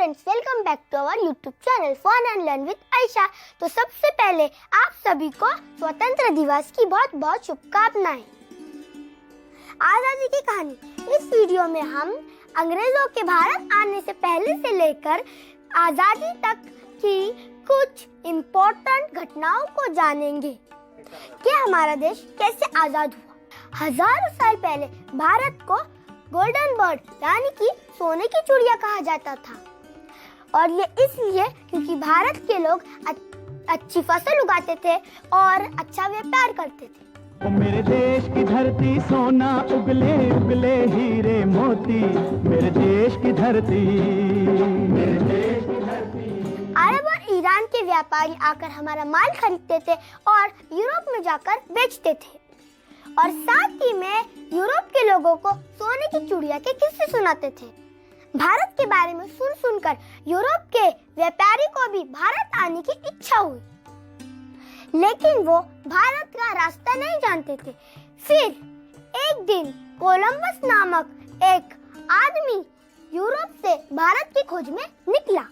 Friends, welcome back to our YouTube channel fun and learn with Ayesha. तो सबसे पहले आप सभी को स्वतंत्र दिवस की बहुत बहुत शुभकामनाएं। आजादी की कहानी। इस वीडियो में हम अंग्रेजों के भारत आने से पहले से लेकर आजादी तक की कुछ इम्पोर्टेंट घटनाओं को जानेंगे कि हमारा देश कैसे आजाद हुआ। हजारों साल पहले भारत को गोल्डन बर्ड यानी कि सोने की चिड़िया कहा जाता था, और ये इसलिए क्योंकि भारत के लोग अच्छी फसल उगाते थे और अच्छा व्यापार करते थे। मेरे देश की धरती सोना उगले उगले हीरे मोती, मेरे देश की धरती, मेरे देश की धरती। अरब और ईरान के व्यापारी आकर हमारा माल खरीदते थे और यूरोप में जाकर बेचते थे, और साथ ही में यूरोप के लोगों को सोने की चिड़िया के किस्से सुनाते थे। भारत के बारे में सुन सुनकर यूरोप के व्यापारी को भी भारत आने की इच्छा हुई, लेकिन वो भारत का रास्ता नहीं जानते थे। फिर एक दिन कोलंबस नामक एक आदमी यूरोप से भारत की खोज में निकला,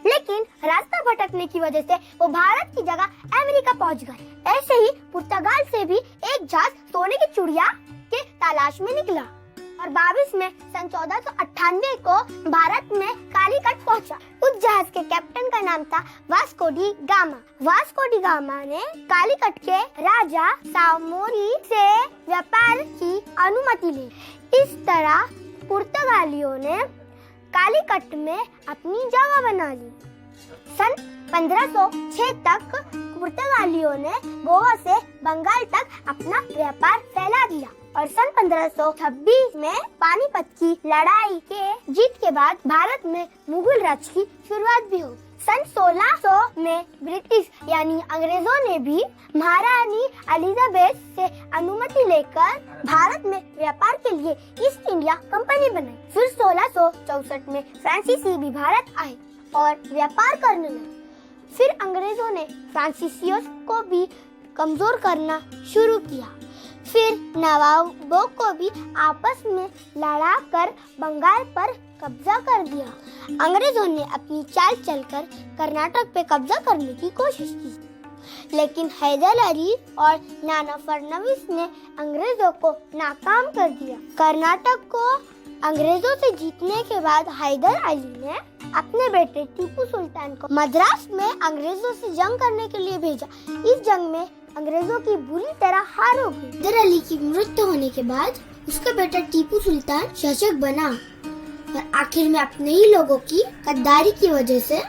लेकिन रास्ता भटकने की वजह से वो भारत की जगह अमेरिका पहुंच गए। ऐसे ही पुर्तगाल से भी एक जहाज सोने की चिड़िया के तलाश में निकला, और 22 में सन 1498 को भारत में कालीकट पहुंचा। उस जहाज के कैप्टन का नाम था Vasco D gamma. Vasco D gamma ने कालीकट के राजा सामोरी से व्यापार की अनुमति ली। इस तरह पुर्तगालियों ने कालीकट में अपनी जगह बना ली। सन 1506 तक पुर्तगालियों ने गोवा से बंगाल तक अपना व्यापार फैला दिया, और सन 1526 में पानीपत की लड़ाई के जीत के बाद भारत में मुगल राज की शुरुआत भी हुई। सन 1600 में ब्रिटिश यानी अंग्रेजों ने भी महारानी एलिजाबेथ से अनुमति लेकर भारत में व्यापार के लिए ईस्ट इंडिया कंपनी बनाई। फिर 1664 में फ्रांसीसी भी भारत आए और व्यापार करने लगे। फिर अंग्रेजों ने फ्रांसीसियों को भी कमजोर करना शुरू किया। फिर नवाबों को भी आपस में लड़ाकर बंगाल पर कब्जा कर दिया। अंग्रेजों ने अपनी चाल चलकर कर्नाटक पे कब्जा करने की कोशिश की, लेकिन हैदर अली और नाना फडणवीस ने अंग्रेजों को नाकाम कर दिया। कर्नाटक को अंग्रेजों से जीतने के बाद हैदर अली ने अपने बेटे टीपू सुल्तान को मद्रास में अंग्रेजों से जंग करने के लिए भेजा। इस जंग में अंग्रेजों की बुरी तरह हार हो गई। हैदर अली की मृत्यु होने के बाद उसका बेटा टीपू सुल्तान शासक बना, और आखिर में अपने ही लोगों की गद्दारी की वजह से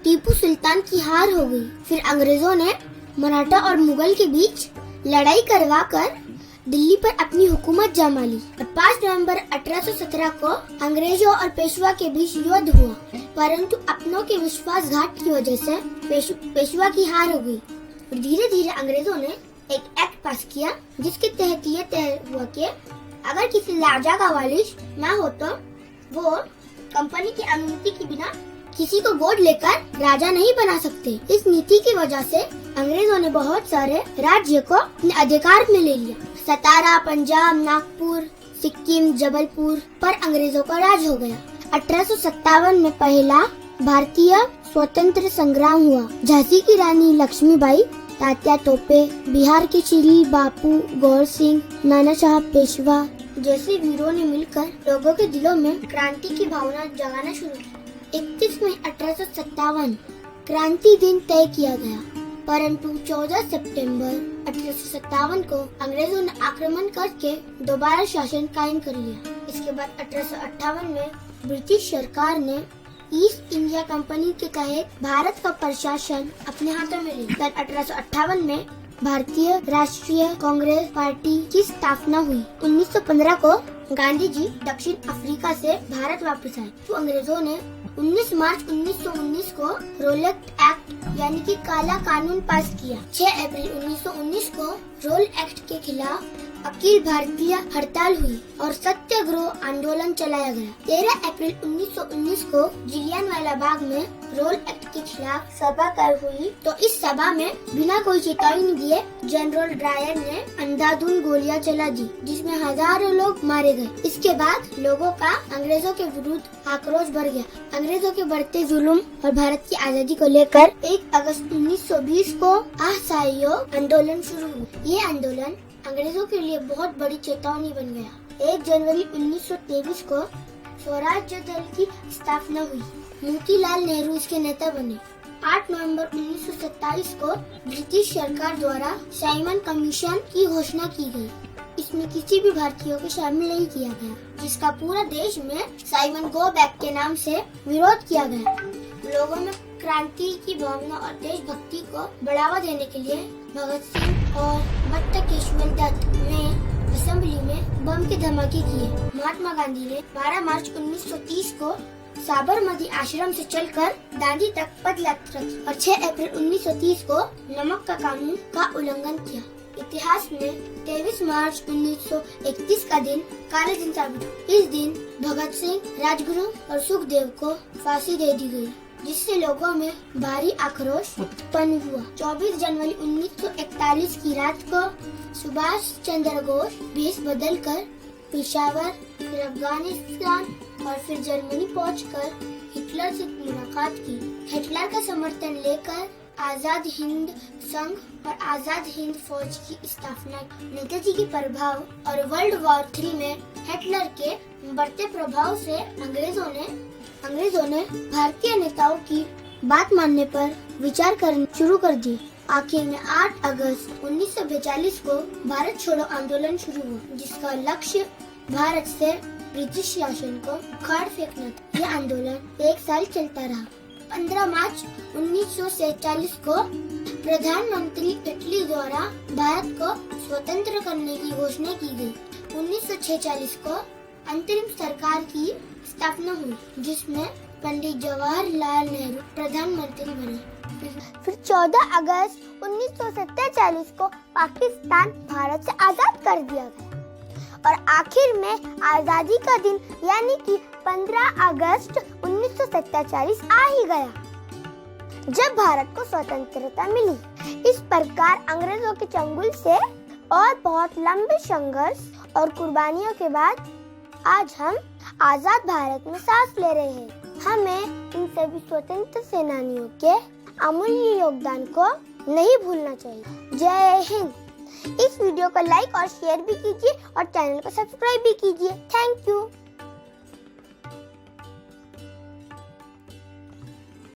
टीपू सुल्तान की हार हो गई। फिर अंग्रेजों ने मराठा और मुगल के बीच लड़ाई करवाकर दिल्ली पर अपनी हुकूमत जमा ली। 5 नवंबर 1817 को अंग्रेजों और पेशवा के बीच युद्ध हुआ, परंतु अपनों के विश्वासघात की वजह से पेशवा की हार हो गई। और धीरे धीरे अंग्रेजों ने एक एक्ट पास किया, जिसके तहत ये तय हुआ कि अगर किसी राजा का वारिस न हो तो वो कंपनी की अनुमति के बिना किसी को गोद लेकर राजा नहीं बना सकते। इस नीति की वजह से अंग्रेजों ने बहुत सारे राज्य को अपने अधिकार में ले लिया। सतारा, पंजाब, नागपुर, सिक्किम, जबलपुर पर अंग्रेजों का राज हो गया। 1857 में पहला भारतीय स्वतंत्र संग्राम हुआ। झांसी की रानी लक्ष्मीबाई, तात्या तोपे, बिहार के श्री बापू गौर सिंह, नाना साहब पेशवा जैसे वीरों ने मिलकर लोगों के दिलों में क्रांति की भावना जगाना शुरू की। 31 मई 1857 क्रांति दिन तय किया गया, परंतु 14 सितंबर 1857 को अंग्रेजों ने आक्रमण करके दोबारा शासन कायम कर लिया। इसके बाद 1858 में ब्रिटिश सरकार ने ईस्ट इंडिया कंपनी के तहत भारत का प्रशासन अपने हाथों में लिया। सन 1858 में भारतीय राष्ट्रीय कांग्रेस पार्टी की स्थापना हुई। 1915 को गांधी जी दक्षिण अफ्रीका से भारत वापस आए, तो अंग्रेजों ने 19 मार्च 1919 को रोलेट एक्ट यानी कि काला कानून पास किया। 6 अप्रैल 1919 को रोल एक्ट के खिलाफ अखिल भारतीय हड़ताल हुई और सत्याग्रह आंदोलन चलाया गया। 13 अप्रैल 1919 को जलियांवाला बाग में रोल एक्ट के खिलाफ सभा कर हुई, तो इस सभा में बिना कोई चेतावनी दिए जनरल डायर ने अंधाधुंध गोलियां चला दी, जिसमें हजारों लोग मारे गए। इसके बाद लोगों का अंग्रेजों के विरुद्ध आक्रोश बढ़ गया। अंग्रेजों के बढ़ते जुल्म और भारत की आजादी को लेकर 1 अगस्त 1920 को असहयोग आंदोलन शुरू हुआ। ये आंदोलन अंग्रेजों के लिए बहुत बड़ी चेतावनी बन गया। 1 जनवरी 1923 को स्वराज्य दल की स्थापना हुई। मोतीलाल नेहरू इसके नेता बने। 8 नवंबर 1927 को ब्रिटिश सरकार द्वारा साइमन कमीशन की घोषणा की गई। इसमें किसी भी भारतीयों को शामिल नहीं किया गया, जिसका पूरा देश में साइमन गो बैक के नाम से विरोध किया गया। लोगों में क्रांति की भावना और देशभक्ति को बढ़ावा देने के लिए भगत सिंह और बट्टकेश्वर दत्त ने असेंबली में बम के धमाके किए। महात्मा गांधी ने 12 मार्च 1930 को साबरमती आश्रम से चलकर दांडी तक पदयात्रा की और 6 अप्रैल 1930 को नमक का कानून का उल्लंघन किया। इतिहास में 23 मार्च 1931 का दिन काले दिन साबित हुआ। इस दिन भगत सिंह, राजगुरु और सुखदेव को फांसी दे दी गई, जिससे लोगों में भारी आक्रोश उत्पन्न हुआ। 24 जनवरी 1941 की रात को सुभाष चंद्र बोस भेष बदलकर पेशावर, फिर अफगानिस्तान और फिर जर्मनी पहुंचकर हिटलर से मुलाकात की। हिटलर का समर्थन लेकर आजाद हिंद संघ और आजाद हिंद फौज की स्थापना। नेताजी के प्रभाव और वर्ल्ड वॉर 3 में हिटलर के बढ़ते प्रभाव से अंग्रेजों ने भारतीय नेताओं की बात मानने पर विचार करना शुरू कर दी। आखिर में 8 अगस्त 1942 को भारत छोड़ो आंदोलन शुरू हुआ, जिसका लक्ष्य भारत से ब्रिटिश शासन को उखाड़ फेंकना था। यह आंदोलन 1 साल चलता रहा। 15 मार्च 1947 को प्रधानमंत्री इटली द्वारा भारत को स्वतंत्र करने की घोषणा की गई। 1946 को अंतरिम सरकार की स्थापना हुई, जिसमें पंडित जवाहरलाल नेहरू प्रधानमंत्री बने। फिर 14 अगस्त 1947 को पाकिस्तान भारत से आजाद कर दिया गया और आखिर में आजादी का दिन यानी कि 15 अगस्त 1947 आ ही गया, जब भारत को स्वतंत्रता मिली। इस प्रकार अंग्रेजों के चंगुल से और बहुत लंबे संघर्ष और कुर्बानियों के बाद आज हम आजाद भारत में सांस ले रहे हैं। हमें इन सभी स्वतंत्र सेनानियों के अमूल्य योगदान को नहीं भूलना चाहिए। जय हिंद। इस वीडियो को लाइक और शेयर भी कीजिए और चैनल को सब्सक्राइब भी कीजिए। Thank you.